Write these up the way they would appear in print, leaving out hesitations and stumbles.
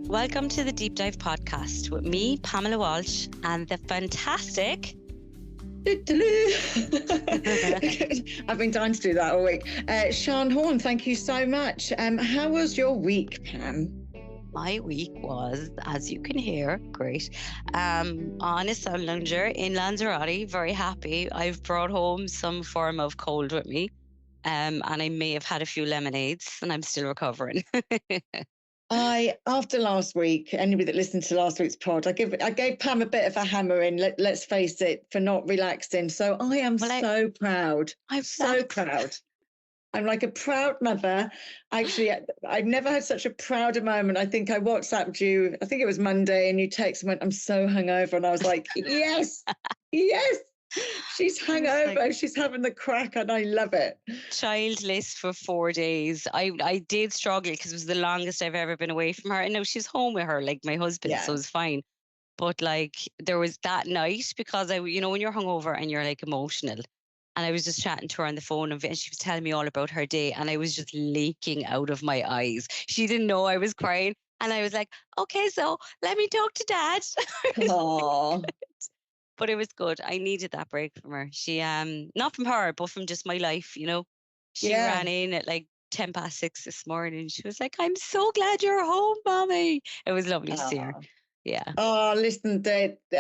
Welcome to the Deep Dive podcast with me, Pamela Walsh, and the fantastic... I've been dying to do that all week. Sian Horn, thank you so much. How was your week, Pam? My week was, as you can hear, great. On a sun lounger in Lanzarote, very happy. I've brought home some form of cold with me, and I may have had a few lemonades, and I'm still recovering. After last week, anybody that listened to last week's pod, I gave Pam a bit of a hammering, let's face it, for not relaxing. So I am so proud. I'm so proud. I'm like a proud mother. Actually, I've never had such a prouder moment. I think I WhatsApped you, I think it was Monday, and you texted and went, I'm so hungover. And I was like, yes, yes. She's hungover. She's having the crack, and I love it. Childless for 4 days. I did struggle because it was the longest I've ever been away from her. And now she's home with her, like my husband, so it's fine. But like there was that night because when you're hungover and you're like emotional, and I was just chatting to her on the phone and she was telling me all about her day, and I was just leaking out of my eyes. She didn't know I was crying, and I was like, "Okay, so let me talk to Dad." Aww. But it was good. I needed that break from her. She, not from her, but from just my life, She ran in at like 6:10 this morning. She was like, I'm so glad you're home, Mommy. It was lovely to see her. Yeah. Oh, listen,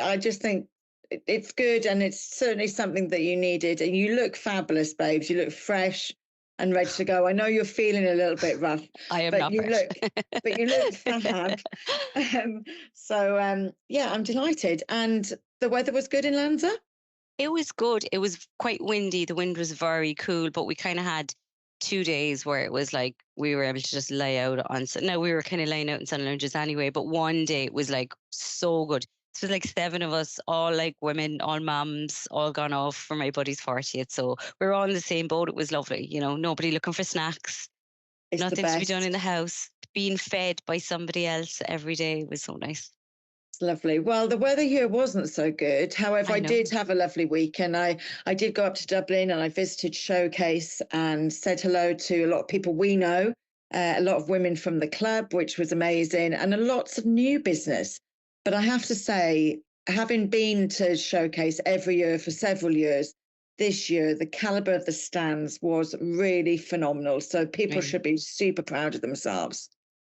I just think it's good, and it's certainly something that you needed. And you look fabulous, babes. You look fresh and ready to go. I know you're feeling a little bit rough. I am not fresh. But you look fab. Yeah, I'm delighted. And the weather was good in Lanza? It was good. It was quite windy. The wind was very cool, but we kind of had 2 days where it was like we were able to just lay out on. Now we were kind of laying out in sun lounges anyway, but one day it was like so good. So like 7 of us, all like women, all mums, all gone off for my buddy's 40th. So we were all in the same boat. It was lovely. Nobody looking for snacks. It's nothing to be done in the house. Being fed by somebody else every day was so nice. It's lovely. Well, the weather here wasn't so good. However, I did have a lovely week, and I did go up to Dublin, and I visited Showcase and said hello to a lot of people we know, a lot of women from the club, which was amazing, and lots of new business. But I have to say, having been to Showcase every year for several years, this year, the caliber of the stands was really phenomenal. So people should be super proud of themselves.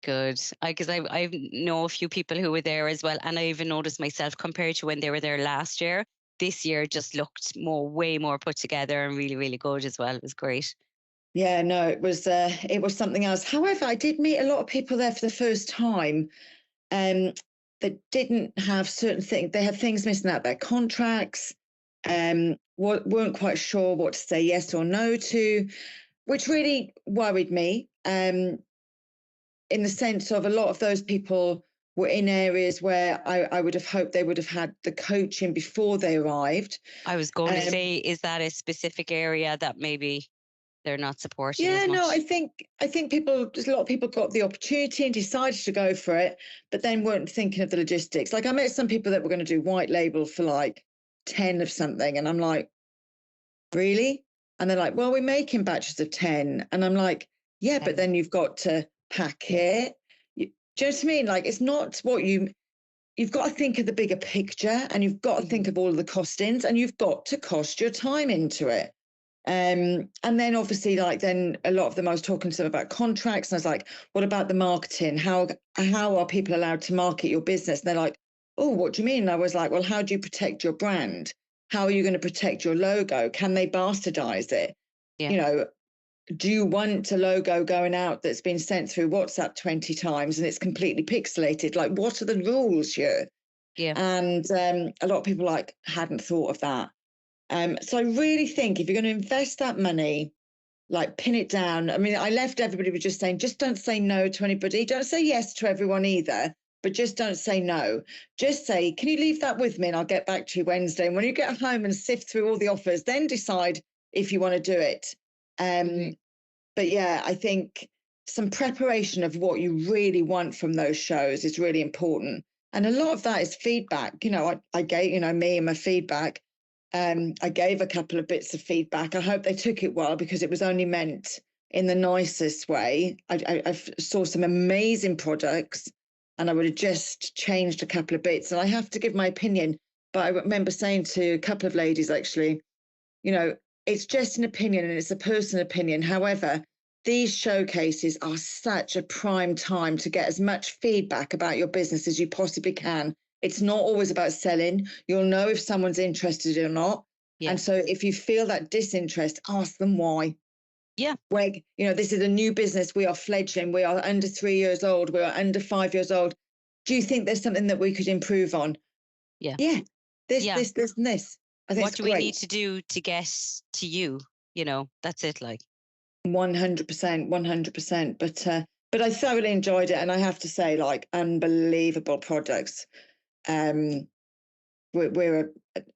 Good. Because I know a few people who were there as well. And I even noticed myself compared to when they were there last year, this year just looked way more put together and really, really good as well. It was great. Yeah, no, it was something else. However, I did meet a lot of people there for the first time that didn't have certain things. They had things missing out their contracts, weren't quite sure what to say yes or no to, which really worried me. In the sense of a lot of those people were in areas where I would have hoped they would have had the coaching before they arrived. I was going to say, is that a specific area that maybe they're not supporting? Yeah, as much? no, I think a lot of people got the opportunity and decided to go for it, but then weren't thinking of the logistics. Like I met some people that were going to do white label for like 10 of something, and I'm like, really? And they're like, well, we're making batches of 10, and I'm like, yeah, but then you've got to pack it. Do you know what I mean? Like, it's not what you've got to think of the bigger picture, and you've got to think of all of the costings, and you've got to cost your time into it. And then obviously, like, then a lot of them, I was talking to them about contracts, and I was like, what about the marketing? How are people allowed to market your business? And they're like, oh, what do you mean? And I was like, well, how do you protect your brand? How are you going to protect your logo? Can they bastardize it? Yeah. Do you want a logo going out that's been sent through WhatsApp 20 times and it's completely pixelated? Like, what are the rules here? Yeah. And a lot of people hadn't thought of that. So I really think if you're going to invest that money, like pin it down. I mean, I left everybody with just saying, just don't say no to anybody. Don't say yes to everyone either, but just don't say no. Just say, can you leave that with me and I'll get back to you Wednesday. And when you get home and sift through all the offers, then decide if you want to do it. But yeah, I think some preparation of what you really want from those shows is really important. And a lot of that is feedback. I gave, me and my feedback. I gave a couple of bits of feedback. I hope they took it well because it was only meant in the nicest way. I saw some amazing products. and I would have just changed a couple of bits. And I have to give my opinion, but I remember saying to a couple of ladies, actually, you know, it's just an opinion and it's a personal opinion. However, these showcases are such a prime time to get as much feedback about your business as you possibly can. It's not always about selling. You'll know if someone's interested or not. Yeah. And so if you feel that disinterest, ask them why. Yeah. Where, you know, this is a new business. We are fledgling. We are under 3 years old. We are under 5 years old. Do you think there's something that we could improve on? Yeah. Yeah. This, Yeah. this, and this. I think what do we need to do to get to you? You know, that's it. Like 100%, 100%. But I thoroughly enjoyed it, and I have to say, like, unbelievable products. We're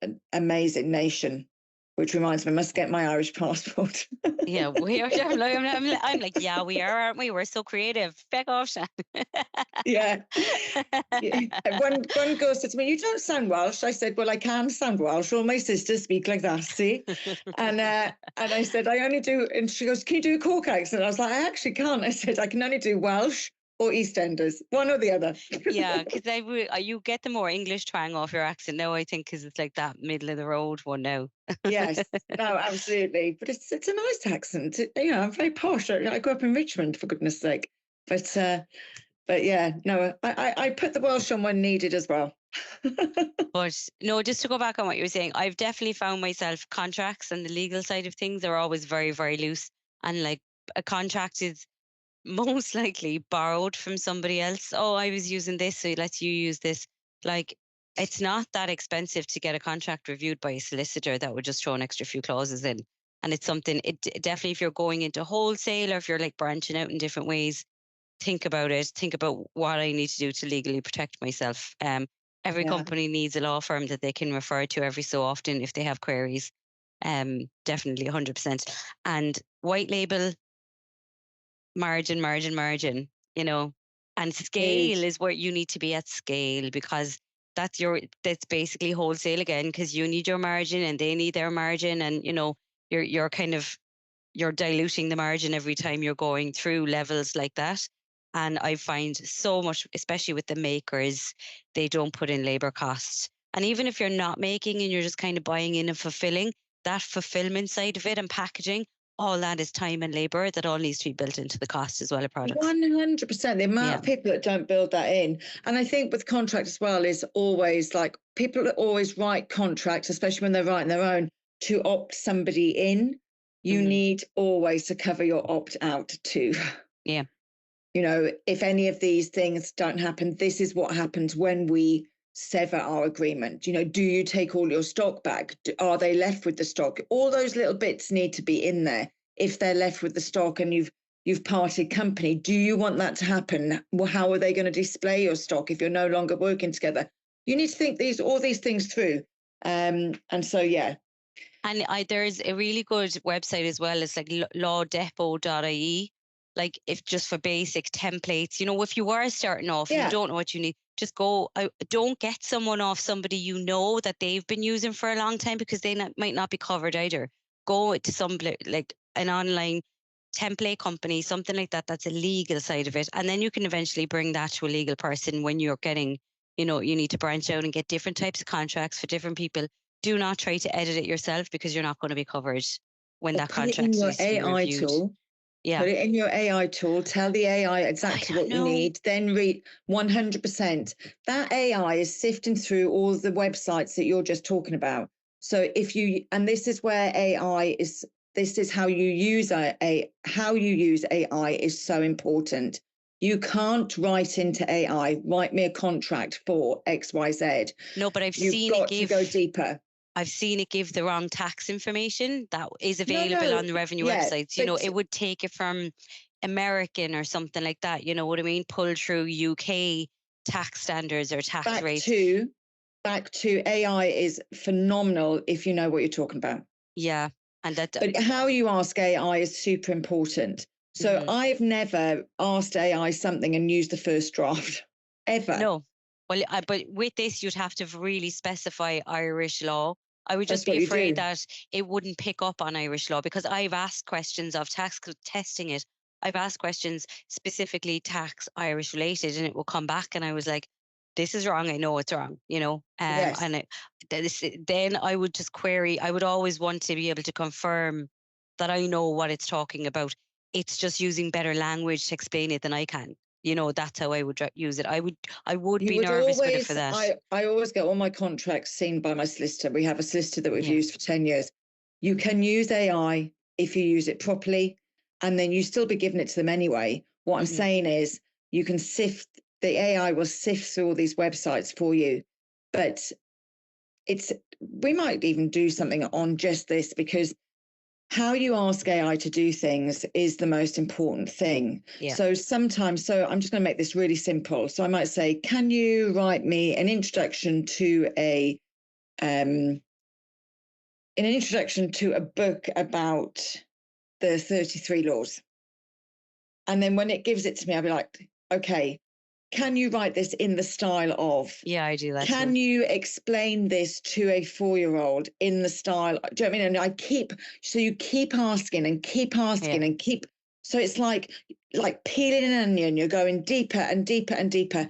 an amazing nation, which reminds me, I must get my Irish passport. yeah, we are. I'm like, yeah, we are, aren't we? We're so creative. Back off, Shan. Yeah. One girl said to me, "You don't sound Welsh." I said, "Well, I can sound Welsh. All my sisters speak like that, see?" And I said, "I only do," and she goes, "Can you do a Cork accent?" I was like, "I actually can't." I said, "I can only do Welsh or EastEnders, one or the other." Yeah, because you get the more English twang off your accent now, I think, because it's like that middle of the road one now. Yes, no, absolutely. But it's a nice accent. You know, I'm very posh. I grew up in Richmond, for goodness sake. But yeah, no, I put the Welsh on when needed as well. But no, just to go back on what you were saying, I've definitely found myself contracts and the legal side of things are always very, very loose. And like a contract is most likely borrowed from somebody else. Oh, I was using this, so let's you use this. Like it's not that expensive to get a contract reviewed by a solicitor that would just throw an extra few clauses in. And it's something, definitely if you're going into wholesale or if you're like branching out in different ways, think about it. Think about what I need to do to legally protect myself. Every Yeah. company needs a law firm that they can refer to every so often if they have queries. Definitely 100%. And white label, margin, you know, and scale Huge. is where you need to be at scale because that's basically wholesale again because you need your margin and they need their margin and you know you're kind of you're diluting the margin every time you're going through levels like that. And I find so much, especially with the makers, they don't put in labor costs. And even if you're not making and you're just kind of buying in and fulfilling, that fulfillment side of it and packaging, all that is time and labor that all needs to be built into the cost as well of products. 100%. The amount of people that don't build that in. And I think with contract as well is always like people always write contracts, especially when they're writing their own, to opt somebody in. You need always to cover your opt out too. Yeah. You know, if any of these things don't happen, this is what happens when we sever our agreement. You know, do you take all your stock back? Are they left with the stock? All those little bits need to be in there. If they're left with the stock and you've parted company, do you want that to happen? Well, how are they going to display your stock if you're no longer working together? You need to think all these things through. And so, yeah. And there's a really good website as well. It's like lawdepot.ie. Like if just for basic templates, you know, if you are starting off, you don't know what you need, just go. Don't get someone off somebody you know that they've been using for a long time because they might not be covered either. Go to some like an online template company, something like that. That's a legal side of it, and then you can eventually bring that to a legal person when you're getting, you know, you need to branch out and get different types of contracts for different people. Do not try to edit it yourself because you're not going to be covered when that contract needs to be reviewed. Tool. Yeah. Put it in your AI tool, tell the AI exactly what you need, then read 100%. That AI is sifting through all the websites that you're just talking about. So and this is where this is how you use AI is so important. You can't write into AI, write me a contract for XYZ. No, but You've got to go deeper. I've seen it give the wrong tax information that is available on the revenue websites. You know, it would take it from American or something like that. You know what I mean? Pull through UK tax standards or tax rates. Back to AI is phenomenal if you know what you're talking about. Yeah. But how you ask AI is super important. So I've never asked AI something and used the first draft ever. No. Well, but with this, you'd have to really specify Irish law. I would just be afraid that it wouldn't pick up on Irish law because I've asked questions of tax testing it I've asked questions specifically tax Irish related, and it will come back, and I was like, "This is wrong. I know it's wrong." Yes. And then I would just query. I would always want to be able to confirm that I know what it's talking about. It's just using better language to explain it than I can. That's how I would use it. I would You be would nervous with it for always, that. I always get all my contracts seen by my solicitor. We have a solicitor that we've Yeah. used for 10 years. You can use AI if you use it properly, and then you still be giving it to them anyway. What I'm saying is you can the AI will sift through all these websites for you. But we might even do something on just this, because how you ask AI to do things is the most important thing. Yeah. So sometimes, I'm just going to make this really simple. So I might say, can you write me an introduction to a book about the 33 laws? And then when it gives it to me, I'll be like, okay, can you write this in the style of? Yeah, I do that Can too. you explain this to a 4-year-old in the style? Do you know what I mean? And you keep asking and keep asking and keep. So it's like peeling an onion. You're going deeper and deeper and deeper.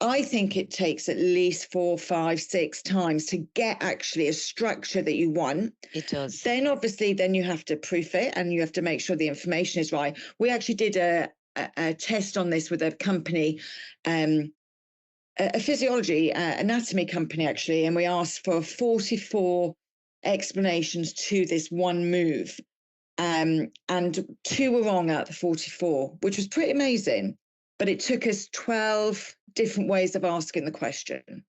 I think it takes at least 4, 5, 6 times to get actually a structure that you want. It does. Then obviously, you have to proof it, and you have to make sure the information is right. We actually did a test on this with a company, a physiology, anatomy company, actually, and we asked for 44 explanations to this one move. And 2 were wrong out of the 44, which was pretty amazing. But it took us 12 different ways of asking the question.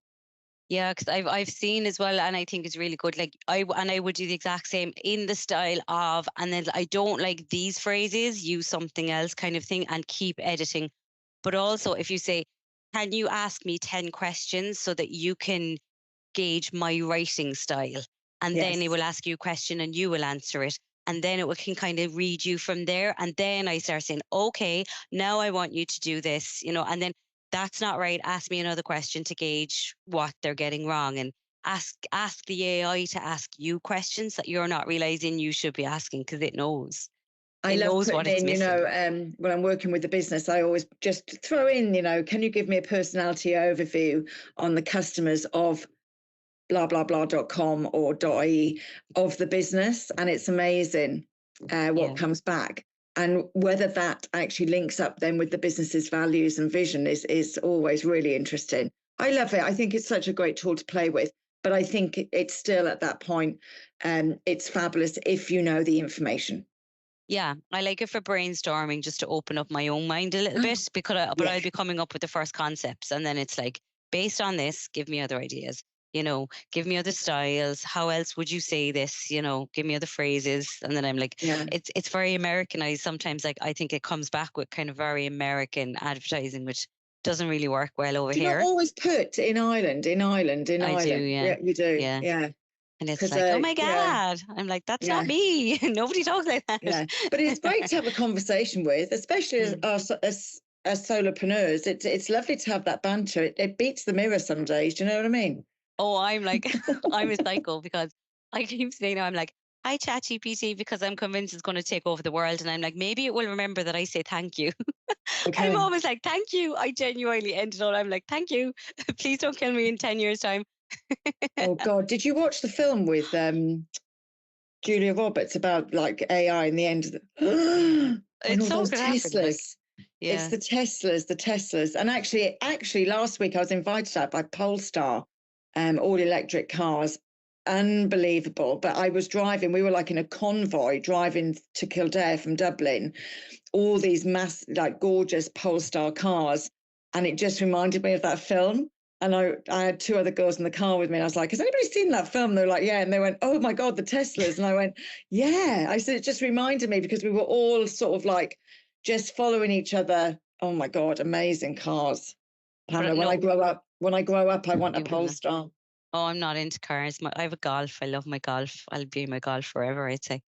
Yeah, because I've seen as well, and I think it's really good. Like I would do the exact same in the style of, and then I don't like these phrases, use something else kind of thing, and keep editing. But also, if you say, "Can you ask me 10 questions so that you can gauge my writing style?" And then it Yes. will ask you a question and you will answer it. And then can kind of read you from there. And then I start saying, "Okay, now I want you to do this," and then "That's not right. Ask me another question to gauge what they're getting wrong." And ask the AI to ask you questions that you're not realizing you should be asking, because it knows. I It love knows what putting it's in, missing. when I'm working with the business, I always just throw in, can you give me a personality overview on the customers of blah, blah, blah.com or .ie of the business? And it's amazing what comes back. And whether that actually links up then with the business's values and vision is always really interesting. I love it. I think it's such a great tool to play with. But I think it's still at that point, it's fabulous if you know the information. Yeah, I like it for brainstorming, just to open up my own mind a little bit, but I'll be coming up with the first concepts, and then it's like, based on this, give me other ideas. Give me other styles. How else would you say this? Give me other phrases, and then I'm like, it's very Americanized sometimes. Like I think it comes back with kind of very American advertising, which doesn't really work well over Do you here. not always put in Ireland? I do, Yeah, you do. yeah. And it's like, oh my Yeah, God. I'm like, that's not me. Nobody talks like that. yeah. But it's great to have a conversation with, especially as solopreneurs. It's lovely to have that banter. It beats the mirror some days. Do you know what I mean? Oh, I'm like, I'm a psycho, because I keep saying, I'm like, "Hi, ChatGPT," because I'm convinced it's going to take over the world. And I'm like, maybe it will remember that I say thank you. I'm Okay. always like, "Thank you." I genuinely end it all. I'm like, "Thank you." Please don't kill me in 10 years' time. Oh God, did you watch the film with Julia Roberts about like AI in the end of the and It's all so those going to happen. Like, Teslas? It's yeah. the Teslas. And actually last week I was invited out by Polestar, all electric cars. Unbelievable. But I was driving, we were like in a convoy driving to Kildare from Dublin, all these like gorgeous Polestar cars. And it just reminded me of that film. And I had 2 other girls in the car with me. And I was like, has anybody seen that film? They were like, yeah. And they went, oh my God, the Teslas. And I went, yeah. I said, it just reminded me, because we were all sort of like just following each other. Oh my God, amazing cars. Pamela, when I grow up, I want a Polestar. Oh, I'm not into cars. I have a Golf. I love my Golf. I'll be in my Golf forever, I'd say.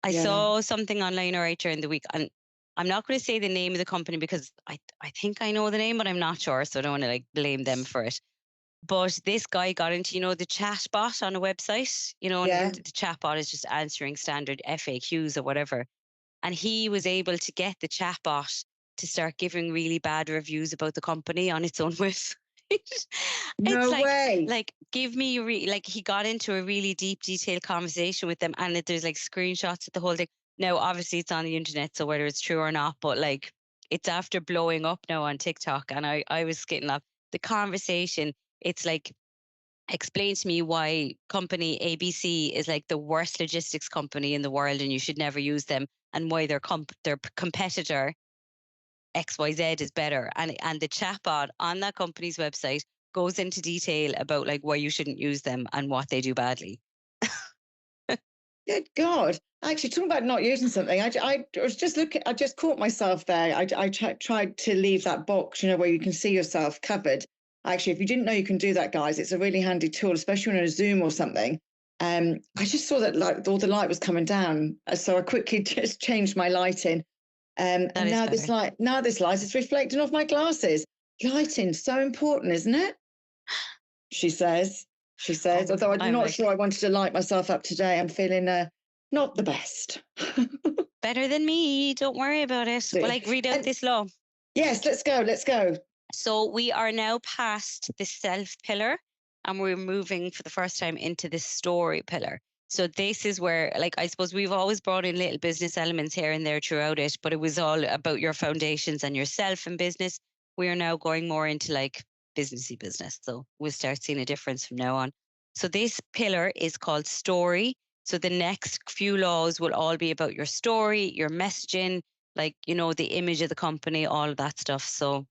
I saw something online right during the week, and I'm not going to say the name of the company because I think I know the name, but I'm not sure, so I don't want to like blame them for it. But this guy got into, the chat bot on a website, and the chat bot is just answering standard FAQs or whatever. And he was able to get the chatbot to start giving really bad reviews about the company on its own website. It's No way. like give me like he got into a really deep, detailed conversation with them, and there's like screenshots of the whole thing. Now, obviously, it's on the internet, so whether it's true or not, but like it's after blowing up now on TikTok, and I was getting up the conversation. It's like explain to me why company ABC is like the worst logistics company in the world, and you should never use them, and why their competitor XYZ is better. And the chatbot on that company's website goes into detail about like why you shouldn't use them and what they do badly. Good God. Actually, talking about not using something, I was just looking, I just caught myself there. I tried to leave that box, where you can see yourself covered. Actually, if you didn't know you can do that, guys, it's a really handy tool, especially on a Zoom or something. I just saw that like all the light was coming down. So I quickly just changed my lighting. And now this light is reflecting off my glasses. Lighting's so important, isn't it? She says, although I'm not sure I wanted to light myself up today. I'm feeling not the best. Better than me. Don't worry about it. Well, like read out this law. Yes, let's go. So we are now past the self pillar, and we're moving for the first time into the story pillar. So this is where, like, I suppose we've always brought in little business elements here and there throughout it, but it was all about your foundations and yourself and business. We are now going more into like businessy business. So we'll start seeing a difference from now on. So this pillar is called story. So the next few laws will all be about your story, your messaging, like, the image of the company, all of that stuff. So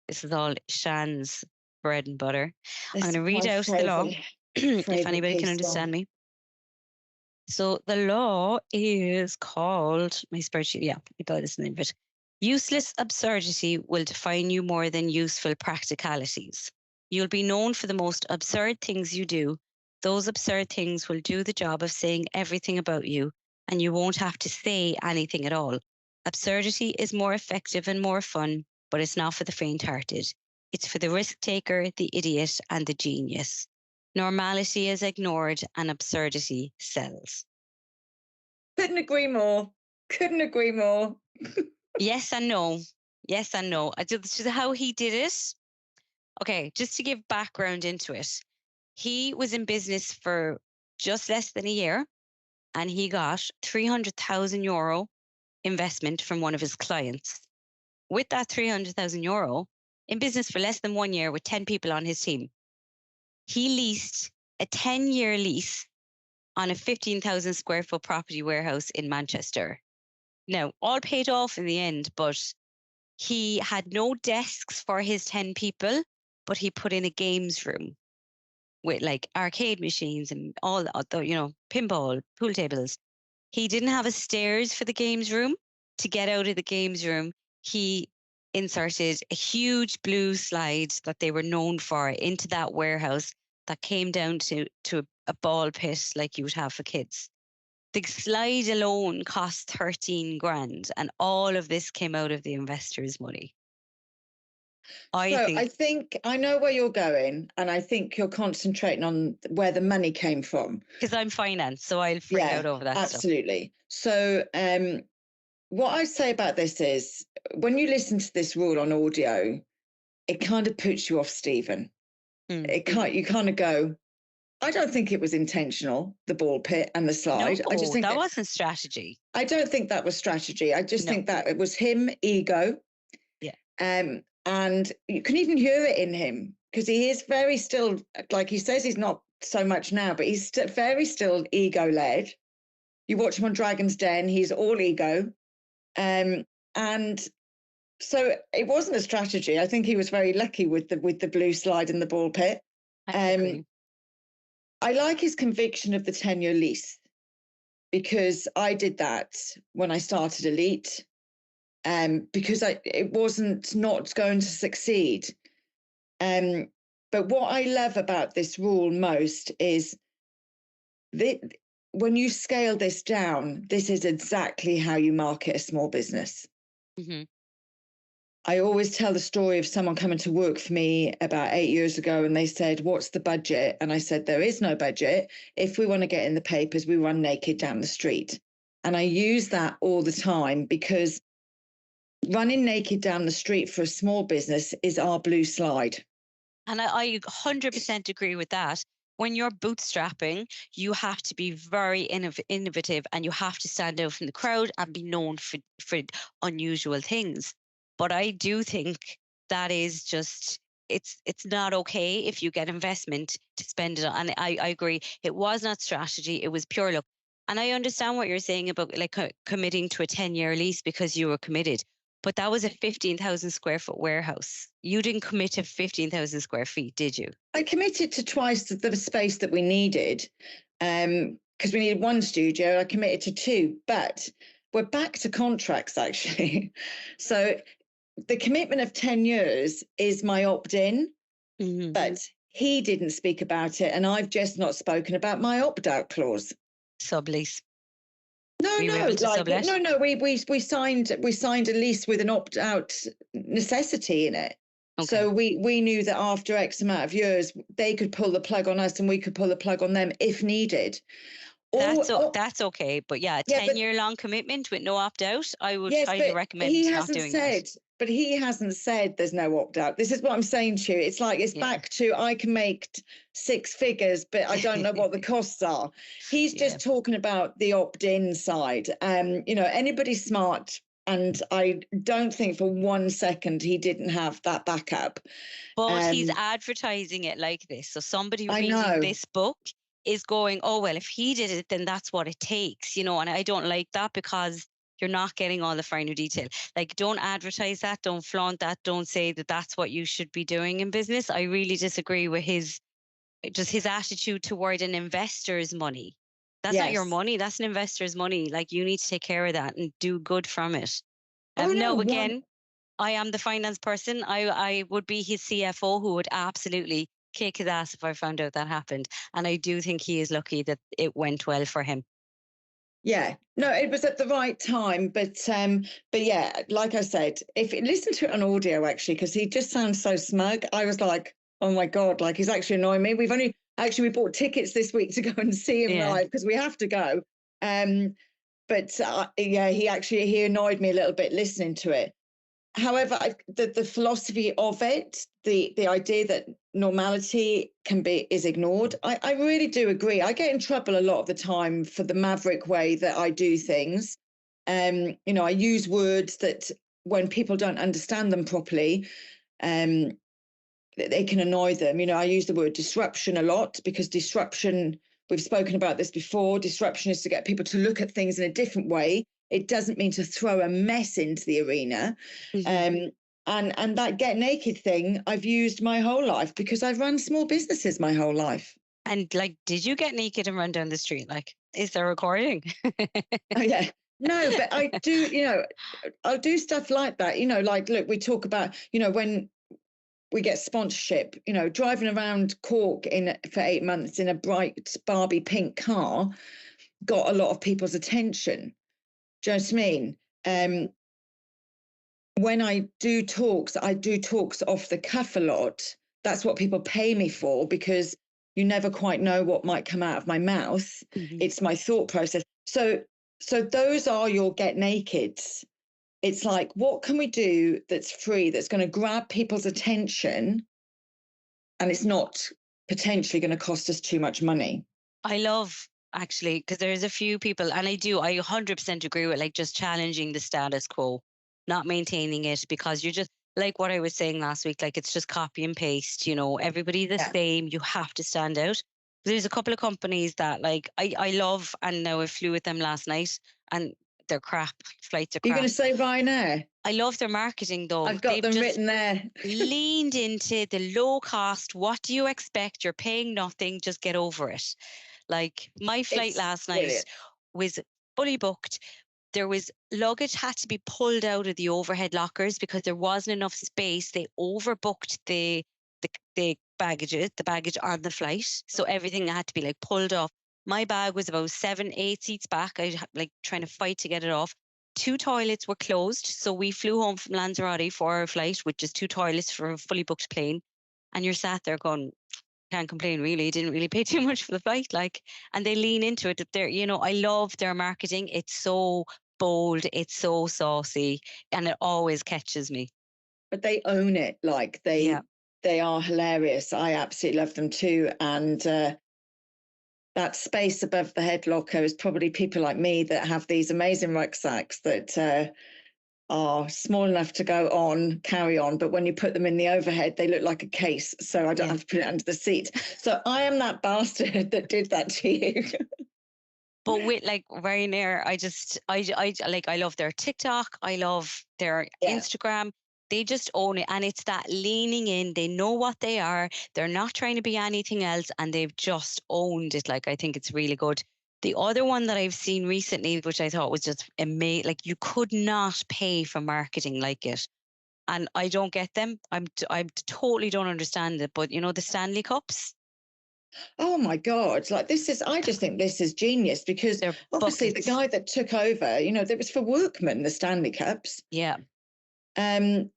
this is all Shan's bread and butter. I'm going to read out the law if anybody can understand me. So the law is called, my spreadsheet, yeah, I got this name of it. Useless absurdity will define you more than useful practicalities. You'll be known for the most absurd things you do. Those absurd things will do the job of saying everything about you, and you won't have to say anything at all. Absurdity is more effective and more fun, but it's not for the faint-hearted. It's for the risk taker, the idiot, and the genius. Normality is ignored and absurdity sells. Couldn't agree more. Yes and no. This is how he did it. Okay, just to give background into it. He was in business for just less than a year, and he got €300,000 investment from one of his clients. With that €300,000, in business for less than 1 year with 10 people on his team, he leased a 10-year lease on a 15,000 square foot property warehouse in Manchester. Now, all paid off in the end, but he had no desks for his 10 people, but he put in a games room with like arcade machines and all the, pinball, pool tables. He didn't have a stairs for the games room. To get out of the games room, he inserted a huge blue slide that they were known for into that warehouse that came down to a ball pit like you would have for kids. The slide alone cost 13 grand, and all of this came out of the investors' money. I think I know where you're going, and I think you're concentrating on where the money came from. Because I'm finance, so I'll freak out over that absolutely. Stuff. So what I say about this is when you listen to this rule on audio, it kind of puts you off, Stephen. You kind of go, I don't think it was intentional, the ball pit and the slide. No, I just think that wasn't strategy. I don't think that was strategy. I just think that it was him, ego. Yeah. And you can even hear it in him because he is very still, like he says, he's not so much now, but he's very still ego-led. You watch him on Dragon's Den, he's all ego. And so it wasn't a strategy. I think he was very lucky with the blue slide and the ball pit. I like his conviction of the 10-year lease because I did that when I started Elite, because it wasn't not going to succeed. But what I love about this rule most is that when you scale this down, this is exactly how you market a small business. Mm-hmm. I always tell the story of someone coming to work for me about 8 years ago, and they said, what's the budget? And I said, there is no budget. If we want to get in the papers, we run naked down the street. And I use that all the time because running naked down the street for a small business is our blue slide. And I 100% agree with that. When you're bootstrapping, you have to be very innovative, and you have to stand out from the crowd and be known for unusual things. But I do think that is just, it's not okay if you get investment to spend it on. And I agree. It was not strategy. It was pure luck. And I understand what you're saying about like committing to a 10-year lease because you were committed. But that was a 15,000 square foot warehouse. You didn't commit to 15,000 square feet, did you? I committed to twice the space that we needed, because we needed one studio. I committed to two, but we're back to contracts actually. So the commitment of 10 years is my opt-in, but he didn't speak about it, and I've just not spoken about my opt-out clause. Sublease. No, we signed a lease with an opt-out necessity in it. Okay. So we knew that after X amount of years, they could pull the plug on us and we could pull the plug on them if needed. That's okay. But yeah, 10-year long commitment with no opt-out, I would highly recommend not doing that. But he hasn't said there's no opt-out. This is what I'm saying to you. It's like, it's back to, I can make 6 figures, but I don't know what the costs are. He's just talking about the opt-in side. Anybody smart, and I don't think for 1 second he didn't have that backup. But he's advertising it like this. So somebody reading this book is going, oh, well, if he did it, then that's what it takes, and I don't like that, because you're not getting all the finer detail. Like, don't advertise that, don't flaunt that, don't say that that's what you should be doing in business. I really disagree with his attitude toward an investor's money. That's not your money, that's an investor's money. Like, you need to take care of that and do good from it. I am the finance person. I would be his CFO, who would absolutely kick his ass if I found out that happened. And I do think he is lucky that it went well for him. Yeah, no, it was at the right time, but yeah, like I said, listen to it on audio actually, because he just sounds so smug. I was like, oh my God, like he's actually annoying me. We bought tickets this week to go and see him live because we have to go. He annoyed me a little bit listening to it. However, the philosophy of it, the idea that normality is ignored, I really do agree. I get in trouble a lot of the time for the maverick way that I do things. I use words that when people don't understand them properly, they can annoy them. I use the word disruption a lot, because disruption, we've spoken about this before, disruption is to get people to look at things in a different way. It doesn't mean to throw a mess into the arena. And that get naked thing I've used my whole life, because I've run small businesses my whole life. And like, did you get naked and run down the street? Like, is there recording? Oh, yeah. No, but I do, I'll do stuff like that. Like, look, we talk about, when we get sponsorship, driving around Cork for 8 months in a bright Barbie pink car got a lot of people's attention. Do you know what I mean? When I do talks off the cuff a lot. That's what people pay me for, because you never quite know what might come out of my mouth. It's my thought process. So those are your get nakeds. It's like, what can we do that's free, that's going to grab people's attention, and it's not potentially going to cost us too much money? I love, actually, because there's a few people, and I 100% agree with, like, just challenging the status quo, not maintaining it, because you're just, like what I was saying last week, like, it's just copy and paste, everybody the same, you have to stand out. There's a couple of companies that, like, I love, and now I flew with them last night, and they're crap. Flights are crap. You're going to say Ryanair? I love their marketing, though. I've got them written there. Leaned into the low cost. What do you expect? You're paying nothing. Just get over it. Like, my flight last night was fully booked. There was luggage had to be pulled out of the overhead lockers because there wasn't enough space. They overbooked the baggage on the flight. So everything had to be like pulled off. My bag was about 7-8 seats back. I was like trying to fight to get it off. 2 toilets were closed. So we flew home from Lanzarote for our flight with just 2 toilets for a fully booked plane. And you're sat there going, Can't complain really. Didn't really pay too much for the flight, like, and they lean into it. They're, I love their marketing. It's so bold, it's so saucy, and it always catches me. But they own it. Like Yeah. they are hilarious. I absolutely love them too. And that space above the head locker is probably people like me that have these amazing rucksacks that are small enough to go on, carry on, but when you put them in the overhead, they look like a case, so I don't have to put it under the seat. So I am that bastard that did that to you. But with like Ryanair, I love their TikTok. I love their Instagram. They just own it. And it's that leaning in. They know what they are. They're not trying to be anything else. And they've just owned it. Like, I think it's really good. The other one that I've seen recently, which I thought was just amazing, like you could not pay for marketing like it. And I don't get them. I totally don't understand it. But the Stanley Cups. Oh my God. Like I just think this is genius because obviously the guy that took over, that was for workmen, the Stanley Cups. Yeah. And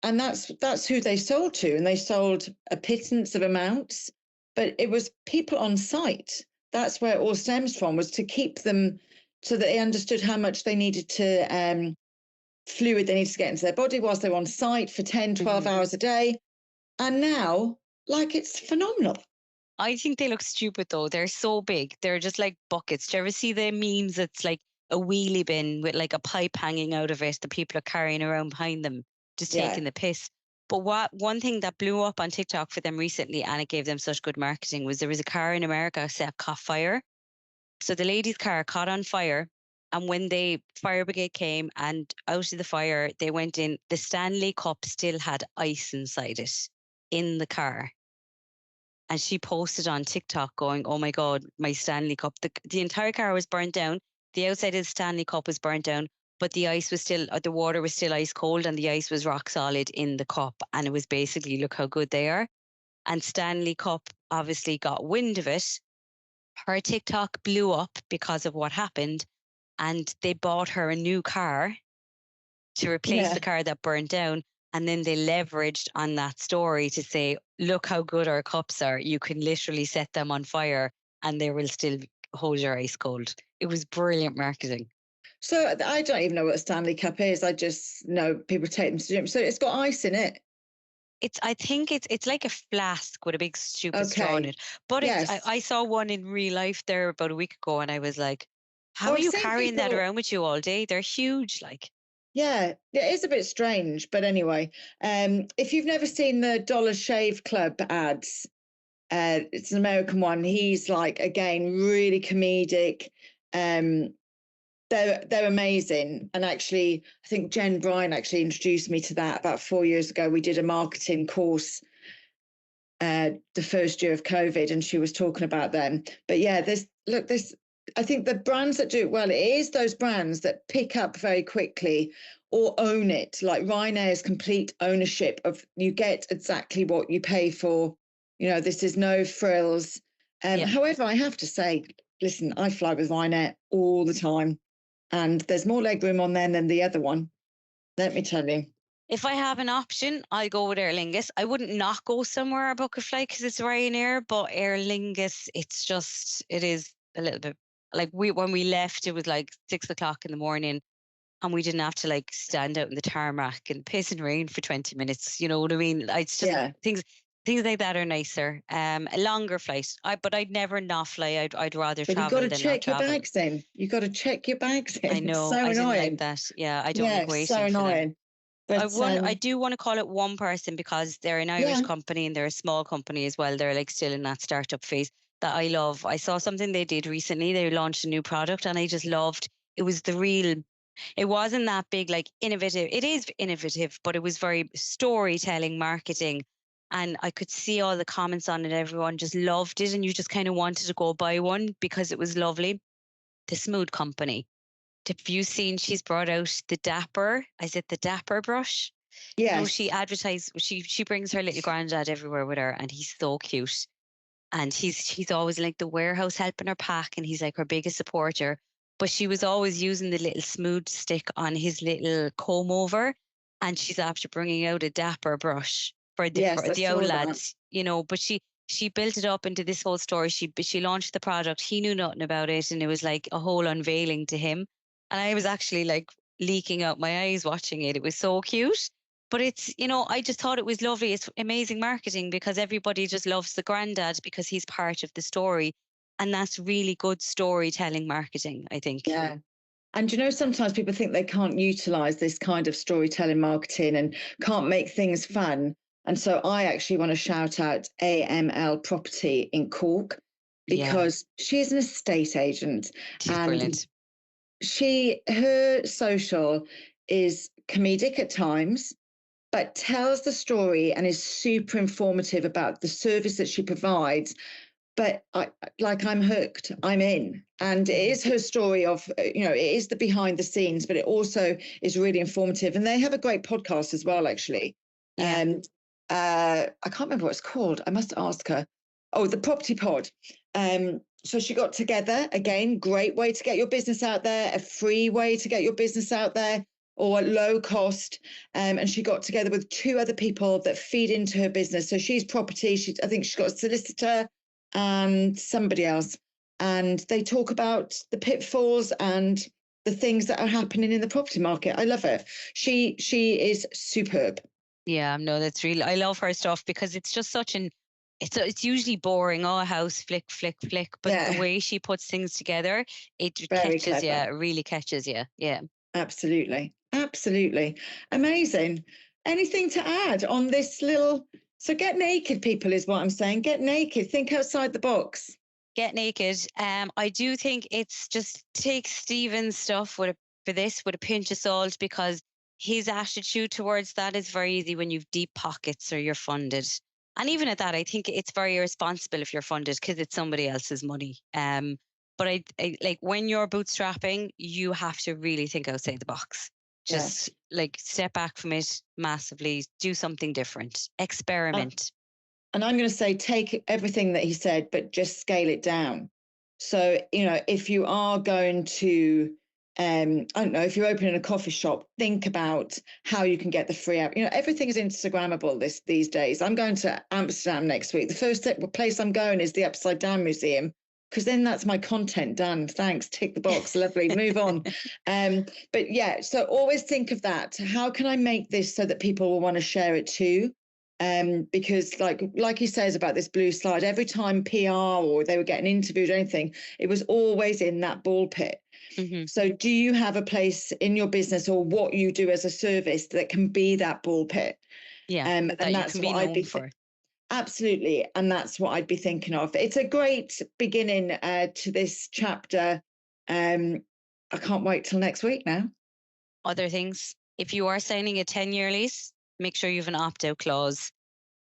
that's who they sold to. And they sold a pittance of amounts, but it was people on site. That's where it all stems from, was to keep them so that they understood how much they needed to, fluid they needed to get into their body whilst they were on site for 10, 12 hours a day. And now, like, it's phenomenal. I think they look stupid though. They're so big. They're just like buckets. Do you ever see the memes? It's like a wheelie bin with like a pipe hanging out of it that people are carrying around behind them, just taking the piss. But one thing that blew up on TikTok for them recently, and it gave them such good marketing, was there was a car in America that caught fire. So the lady's car caught on fire. And when the fire brigade came and out of the fire, they went in, the Stanley Cup still had ice inside it in the car. And she posted on TikTok going, oh my God, my Stanley Cup. The entire car was burnt down. The outside of the Stanley Cup was burnt down, but the ice was still, the water was still ice cold and the ice was rock solid in the cup. And it was basically, look how good they are. And Stanley Cup obviously got wind of it. Her TikTok blew up because of what happened. And they bought her a new car to replace the car that burnt down. And then they leveraged on that story to say, look how good our cups are. You can literally set them on fire and they will still hold your ice cold. It was brilliant marketing. So I don't even know what a Stanley Cup is. I just know people take them to the gym. So it's got ice in it. I think it's like a flask with a big stupid straw in it. But I saw one in real life there about a week ago and I was like, how are you carrying that around with you all day? They're huge, like. Yeah, it is a bit strange, but anyway, if you've never seen the Dollar Shave Club ads, it's an American one. He's like, again, really comedic. They're amazing. And actually, I think Jen Bryan actually introduced me to that about 4 years ago. We did a marketing course the first year of COVID, and she was talking about them. But yeah, I think the brands that do it well, it is those brands that pick up very quickly or own it. Like Ryanair's complete ownership of, you get exactly what you pay for. This is no frills. However, I have to say, listen, I fly with Ryanair all the time, and there's more legroom on them than the other one. Let me tell you. If I have an option, I go with Aer Lingus. I wouldn't not go somewhere or book a flight because it's Ryanair, but Aer Lingus, it is a little bit like when we left, it was like 6 o'clock in the morning and we didn't have to like stand out in the tarmac and piss and rain for 20 minutes. You know what I mean? It's just things like that are nicer. A longer flight. But I'd never not fly. I'd rather travel than not travel. You've got to check your bags in. You've got to check your bags in. I know. So I annoying. didn't like that. Yeah, I don't like waiting so annoying. for them. But I do want to call it one person because they're an Irish company and they're a small company as well. They're like still in that startup phase that I love. I saw something they did recently. They launched a new product and I just loved. It was it wasn't that big, like innovative. It is innovative, but it was very storytelling, marketing. And I could see all the comments on it. Everyone just loved it. And you just kind of wanted to go buy one because it was lovely. The Smooth Company. Have you seen she's brought out the Dapper? Is it the Dapper brush? Yeah. She advertised. She brings her little granddad everywhere with her, and he's so cute. And he's always like the warehouse helping her pack, and he's like her biggest supporter. But she was always using the little smooth stick on his little comb over, and she's after bringing out a Dapper brush for the old lads. But she built it up into this whole story. She launched the product. He knew nothing about it, and it was like a whole unveiling to him. And I was actually like leaking out my eyes watching it. It was so cute. But it's, I just thought it was lovely. It's amazing marketing because everybody just loves the granddad because he's part of the story. And that's really good storytelling marketing, I think. Yeah. And sometimes people think they can't utilize this kind of storytelling marketing and can't make things fun. And so I actually want to shout out AML Property in Cork because she is an estate agent. She's brilliant. Her social is comedic at times, but tells the story and is super informative about the service that she provides. But I'm hooked, I'm in. And it is her story of, it is the behind the scenes, but it also is really informative. And they have a great podcast as well, actually. And I can't remember what it's called. I must ask her. Oh, the Property Pod. So she got together, again, great way to get your business out there, a free way to get your business out there, or at low cost. And she got together with 2 other people that feed into her business. So she's property. I think she's got a solicitor and somebody else. And they talk about the pitfalls and the things that are happening in the property market. I love her. She is superb. Yeah, no, that's really, I love her stuff because it's just it's usually boring. Oh, a house, flick, but the way she puts things together, it Very catches you. clever. It really catches you. Yeah. Absolutely. Amazing. Anything to add on this little? So get naked, people, is what I'm saying. Get naked. Think outside the box. Get naked. I do think it's just take Stephen's stuff with a pinch of salt because his attitude towards that is very easy when you've deep pockets or you're funded. And even at that, I think it's very irresponsible if you're funded because it's somebody else's money. But I like when you're bootstrapping, you have to really think outside the box. Just like step back from it massively, do something different, experiment. And I'm going to say, take everything that he said, but just scale it down. So, if you are going to, I don't know, if you're opening a coffee shop, think about how you can get the free app. Everything is Instagrammable these days. I'm going to Amsterdam next week. The first place I'm going is the Upside Down Museum, because then that's my content done. Thanks. Tick the box. Lovely. Move on. But yeah, so always think of that. How can I make this so that people will want to share it too? Because like he says about this blue slide, every time PR or they were getting interviewed or anything, it was always in that ball pit. Mm-hmm. So do you have a place in your business or what you do as a service that can be that ball pit? Yeah, and that's what I'd be for. Absolutely. And that's what I'd be thinking of. It's a great beginning to this chapter. I can't wait till next week now. Other things, if you are signing a 10-year lease, make sure you have an opt-out clause.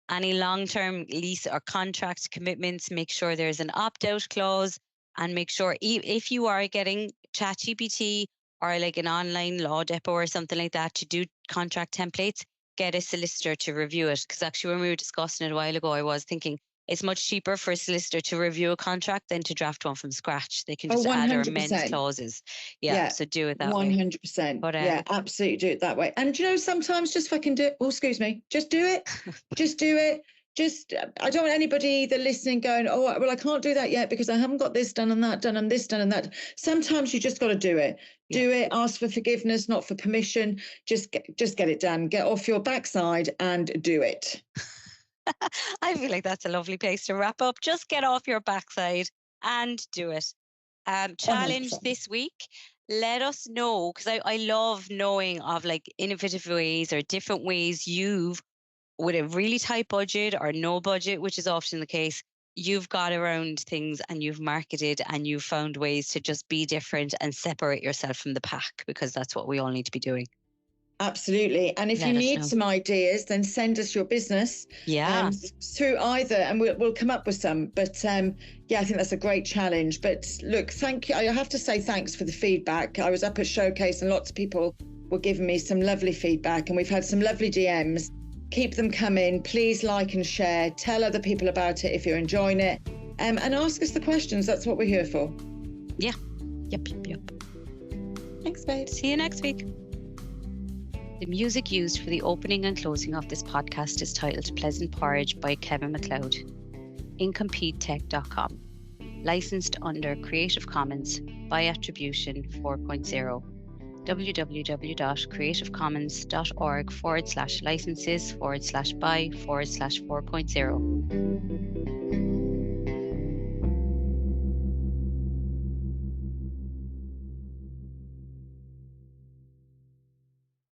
Any long-term lease or contract commitments, make sure there's an opt-out clause, and make sure if you are getting ChatGPT or like an online law depot or something like that to do contract templates, get a solicitor to review it. Because actually when we were discussing it a while ago, I was thinking it's much cheaper for a solicitor to review a contract than to draft one from scratch. They can just add or amend clauses. Yeah, so do it that 100%. But, yeah, absolutely do it that way. And sometimes just fucking do it. Oh, excuse me. Just do it. Just do it. I don't want anybody either listening going, oh, well, I can't do that yet because I haven't got this done and that done and this done and that. Sometimes you just got to do it. Do it. Ask for forgiveness, not for permission. Just get it done. Get off your backside and do it. I feel like that's a lovely place to wrap up. Just get off your backside and do it. Challenge 100%. This week. Let us know, because I love knowing of like innovative ways or different ways you've, with a really tight budget or no budget, which is often the case, you've got around things and you've marketed and you've found ways to just be different and separate yourself from the pack, because that's what we all need to be doing. Absolutely. And if you need some ideas, then send us your business through either and we'll come up with some. But I think that's a great challenge. But look, thank you. I have to say thanks for the feedback. I was up at Showcase and lots of people were giving me some lovely feedback and we've had some lovely DMs. Keep them coming. Please like and share. Tell other people about it if you're enjoying it. And ask us the questions. That's what we're here for. Yeah. Yep. Thanks, babe. See you next week. The music used for the opening and closing of this podcast is titled Pleasant Porridge by Kevin MacLeod. incompetetech.com. Licensed under Creative Commons by Attribution 4.0. www.creativecommons.org/licenses/by/4.0.